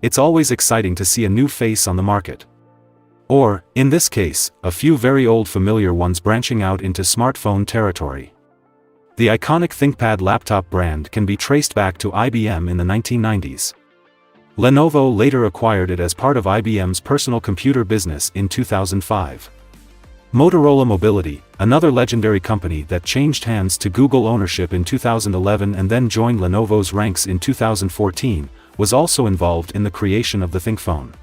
It's always exciting to see a new face on the market. Or, in this case, a few very old familiar ones branching out into smartphone territory. The iconic ThinkPad laptop brand can be traced back to IBM in the 1990s. Lenovo later acquired it as part of IBM's personal computer business in 2005. Motorola Mobility, another legendary company that changed hands to Google ownership in 2011 and then joined Lenovo's ranks in 2014, was also involved in the creation of the ThinkPhone.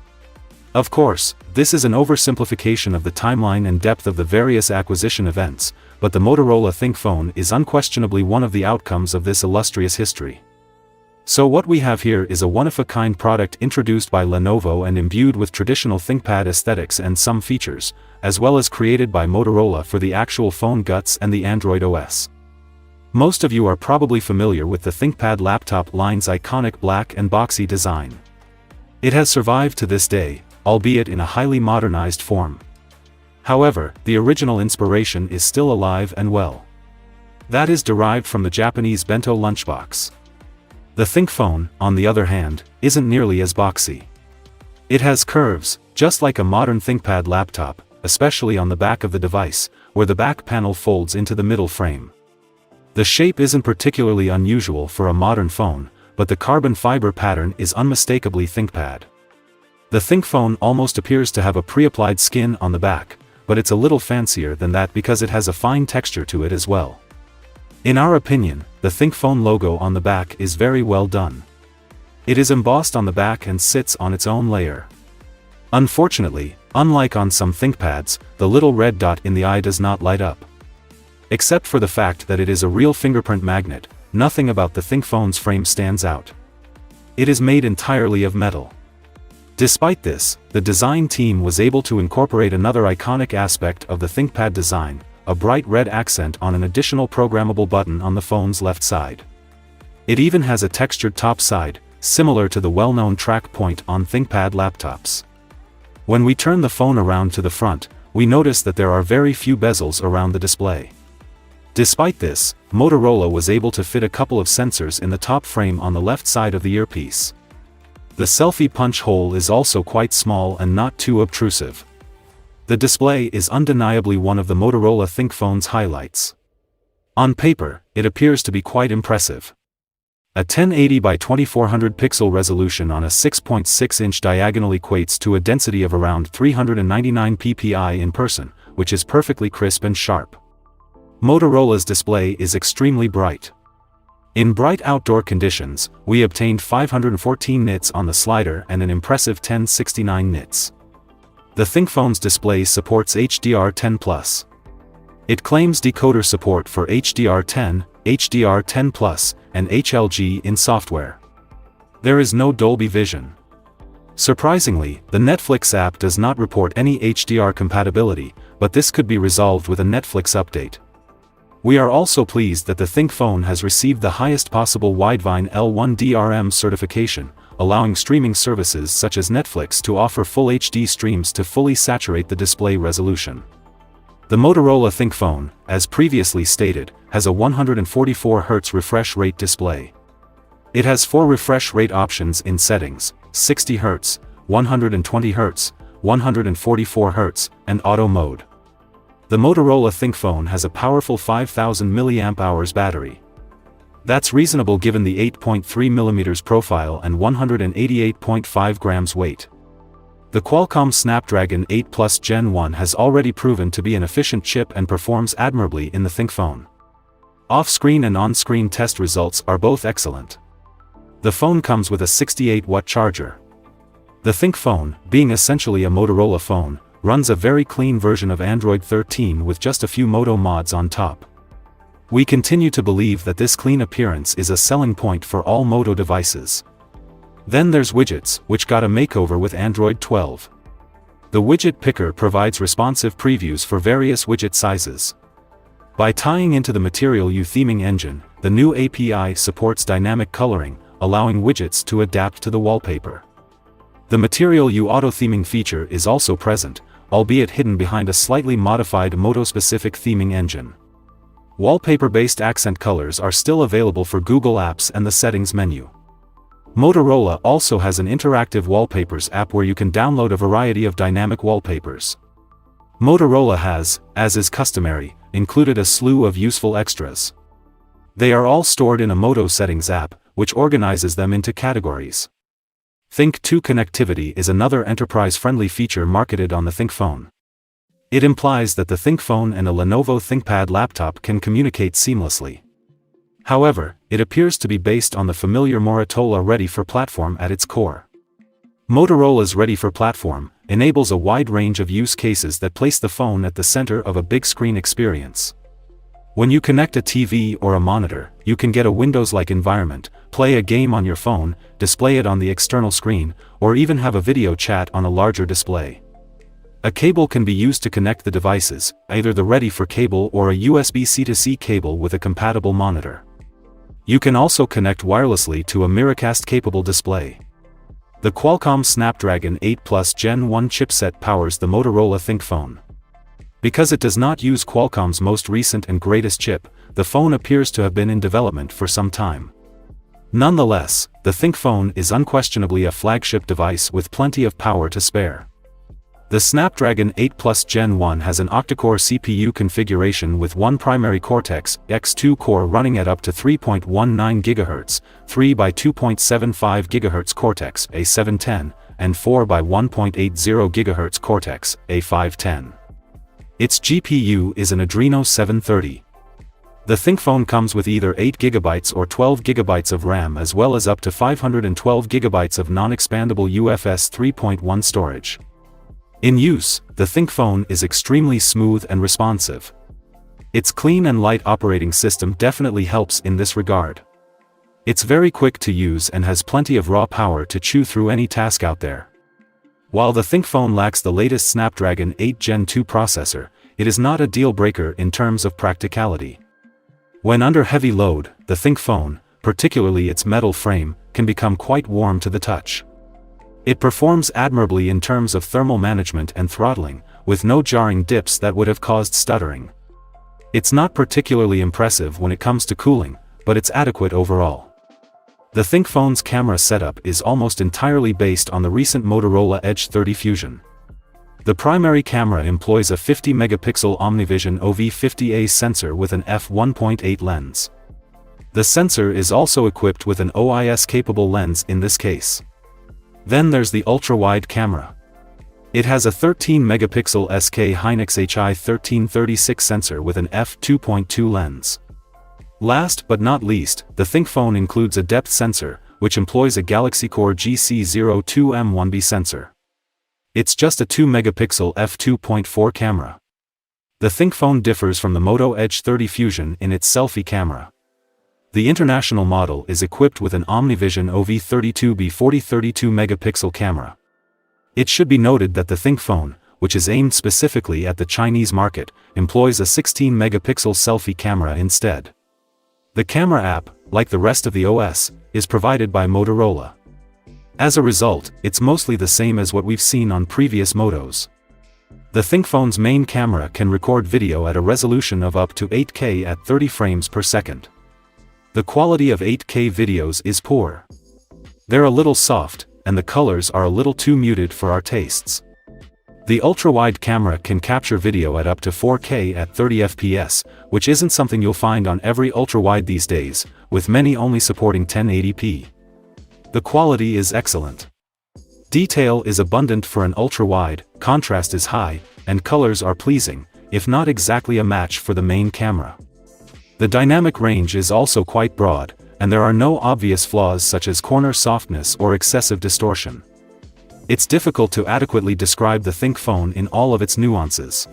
Of course, this is an oversimplification of the timeline and depth of the various acquisition events, but the Motorola ThinkPhone is unquestionably one of the outcomes of this illustrious history. So what we have here is a one-of-a-kind product introduced by Lenovo and imbued with traditional ThinkPad aesthetics and some features, as well as created by Motorola for the actual phone guts and the Android OS. Most of you are probably familiar with the ThinkPad laptop line's iconic black and boxy design. It has survived to this day, albeit in a highly modernized form. However, the original inspiration is still alive and well. That is derived from the Japanese bento lunchbox. The ThinkPhone, on the other hand, isn't nearly as boxy. It has curves, just like a modern ThinkPad laptop, especially on the back of the device, where the back panel folds into the middle frame. The shape isn't particularly unusual for a modern phone, but the carbon fiber pattern is unmistakably ThinkPad. The ThinkPhone almost appears to have a pre-applied skin on the back, but it's a little fancier than that because it has a fine texture to it as well. In our opinion, the ThinkPhone logo on the back is very well done. It is embossed on the back and sits on its own layer. Unfortunately, unlike on some ThinkPads, the little red dot in the eye does not light up. Except for the fact that it is a real fingerprint magnet, nothing about the ThinkPhone's frame stands out. It is made entirely of metal. Despite this, the design team was able to incorporate another iconic aspect of the ThinkPad design, a bright red accent on an additional programmable button on the phone's left side. It even has a textured top side, similar to the well-known track point on ThinkPad laptops. When we turn the phone around to the front, we notice that there are very few bezels around the display. Despite this, Motorola was able to fit a couple of sensors in the top frame on the left side of the earpiece. The selfie punch hole is also quite small and not too obtrusive. The display is undeniably one of the Motorola ThinkPhone's highlights. On paper, it appears to be quite impressive. A 1080 by 2400 pixel resolution on a 6.6-inch diagonal equates to a density of around 399 ppi in person, which is perfectly crisp and sharp. Motorola's display is extremely bright. In bright outdoor conditions, we obtained 514 nits on the slider and an impressive 1069 nits. The ThinkPhone's display supports HDR10+. It claims decoder support for HDR10, HDR10+, and HLG in software. There is no Dolby Vision. Surprisingly, the Netflix app does not report any HDR compatibility, but this could be resolved with a Netflix update. We are also pleased that the ThinkPhone has received the highest possible Widevine L1 DRM certification, allowing streaming services such as Netflix to offer full HD streams to fully saturate the display resolution. The Motorola ThinkPhone, as previously stated, has a 144 Hz refresh rate display. It has 4 refresh rate options in settings: 60 Hz, 120 Hz, 144 Hz, and auto mode. The Motorola ThinkPhone has a powerful 5000 mAh battery. That's reasonable given the 8.3mm profile and 188.5 grams weight. The Qualcomm Snapdragon 8 Plus Gen 1 has already proven to be an efficient chip and performs admirably in the ThinkPhone. Off-screen and on-screen test results are both excellent. The phone comes with a 68-watt charger. The ThinkPhone, being essentially a Motorola phone, runs a very clean version of Android 13 with just a few Moto mods on top. We continue to believe that this clean appearance is a selling point for all Moto devices. Then there's widgets, which got a makeover with Android 12. The widget picker provides responsive previews for various widget sizes. By tying into the Material You theming engine, the new API supports dynamic coloring, allowing widgets to adapt to the wallpaper. The Material You auto-theming feature is also present, albeit hidden behind a slightly modified Moto-specific theming engine. Wallpaper-based accent colors are still available for Google Apps and the Settings menu. Motorola also has an interactive wallpapers app where you can download a variety of dynamic wallpapers. Motorola has, as is customary, included a slew of useful extras. They are all stored in a Moto Settings app, which organizes them into categories. Think 2 connectivity is another enterprise-friendly feature marketed on the ThinkPhone. It implies that the ThinkPhone and a Lenovo ThinkPad laptop can communicate seamlessly. However, it appears to be based on the familiar Motorola Ready for Platform at its core. Motorola's Ready for Platform enables a wide range of use cases that place the phone at the center of a big screen experience. When you connect a TV or a monitor, you can get a Windows-like environment, play a game on your phone, display it on the external screen, or even have a video chat on a larger display. A cable can be used to connect the devices, either the Ready for cable or a USB C-to-C cable with a compatible monitor. You can also connect wirelessly to a Miracast-capable display. The Qualcomm Snapdragon 8 Plus Gen 1 chipset powers the Motorola ThinkPhone. Because it does not use Qualcomm's most recent and greatest chip, the phone appears to have been in development for some time. Nonetheless, the ThinkPhone is unquestionably a flagship device with plenty of power to spare. The Snapdragon 8 Plus Gen 1 has an octa-core CPU configuration with one primary Cortex-X2 core running at up to 3.19 GHz, 3 by 2.75 GHz Cortex-A710, and 4 by 1.80 GHz Cortex-A510. Its GPU is an Adreno 730. The ThinkPhone comes with either 8 GB or 12 GB of RAM as well as up to 512 GB of non-expandable UFS 3.1 storage. In use, the ThinkPhone is extremely smooth and responsive. Its clean and light operating system definitely helps in this regard. It's very quick to use and has plenty of raw power to chew through any task out there. While the ThinkPhone lacks the latest Snapdragon 8 Gen 2 processor, it is not a deal-breaker in terms of practicality. When under heavy load, the ThinkPhone, particularly its metal frame, can become quite warm to the touch. It performs admirably in terms of thermal management and throttling, with no jarring dips that would have caused stuttering. It's not particularly impressive when it comes to cooling, but it's adequate overall. The ThinkPhone's camera setup is almost entirely based on the recent Motorola Edge 30 Fusion. The primary camera employs a 50-megapixel OmniVision OV50A sensor with an f1.8 lens. The sensor is also equipped with an OIS-capable lens in this case. Then there's the ultra-wide camera. It has a 13-megapixel SK Hynix HI1336 sensor with an f2.2 lens. Last but not least, the ThinkPhone includes a depth sensor, which employs a Galaxy Core GC02M1B sensor. It's just a 2-megapixel f2.4 camera. The ThinkPhone differs from the Moto Edge 30 Fusion in its selfie camera. The international model is equipped with an OmniVision OV32B 40-32-megapixel camera. It should be noted that the ThinkPhone, which is aimed specifically at the Chinese market, employs a 16-megapixel selfie camera instead. The camera app, like the rest of the OS, is provided by Motorola. As a result, it's mostly the same as what we've seen on previous Motos. The ThinkPhone's main camera can record video at a resolution of up to 8K at 30 frames per second. The quality of 8K videos is poor. They're a little soft, and the colors are a little too muted for our tastes. The ultra-wide camera can capture video at up to 4K at 30 FPS, which isn't something you'll find on every ultra-wide these days, with many only supporting 1080p. The quality is excellent. Detail is abundant for an ultra-wide, contrast is high, and colors are pleasing, if not exactly a match for the main camera. The dynamic range is also quite broad, and there are no obvious flaws such as corner softness or excessive distortion. It's difficult to adequately describe the ThinkPhone in all of its nuances.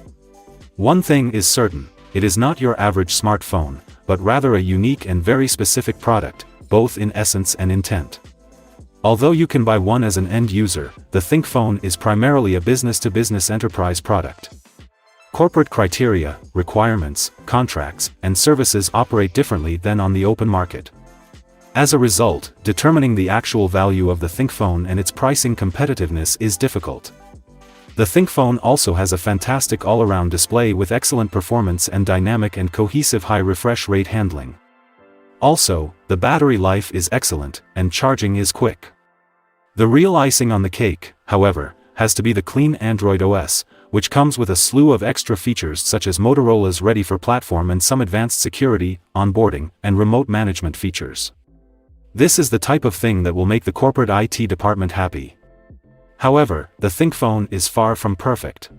One thing is certain, it is not your average smartphone, but rather a unique and very specific product, both in essence and intent. Although you can buy one as an end user, the ThinkPhone is primarily a business-to-business enterprise product. Corporate criteria, requirements, contracts, and services operate differently than on the open market. As a result, determining the actual value of the ThinkPhone and its pricing competitiveness is difficult. The ThinkPhone also has a fantastic all-around display with excellent performance and dynamic and cohesive high refresh rate handling. Also, the battery life is excellent, and charging is quick. The real icing on the cake, however, has to be the clean Android OS, which comes with a slew of extra features such as Motorola's ready-for-platform and some advanced security, onboarding, and remote management features. This is the type of thing that will make the corporate IT department happy. However, the ThinkPhone is far from perfect.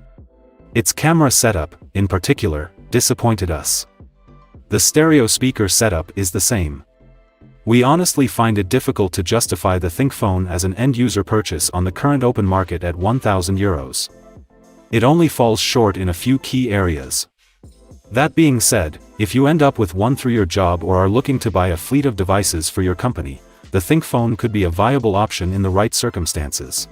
Its camera setup, in particular, disappointed us. The stereo speaker setup is the same. We honestly find it difficult to justify the ThinkPhone as an end-user purchase on the current open market at €1,000. It only falls short in a few key areas. That being said, if you end up with one through your job or are looking to buy a fleet of devices for your company, the ThinkPhone could be a viable option in the right circumstances.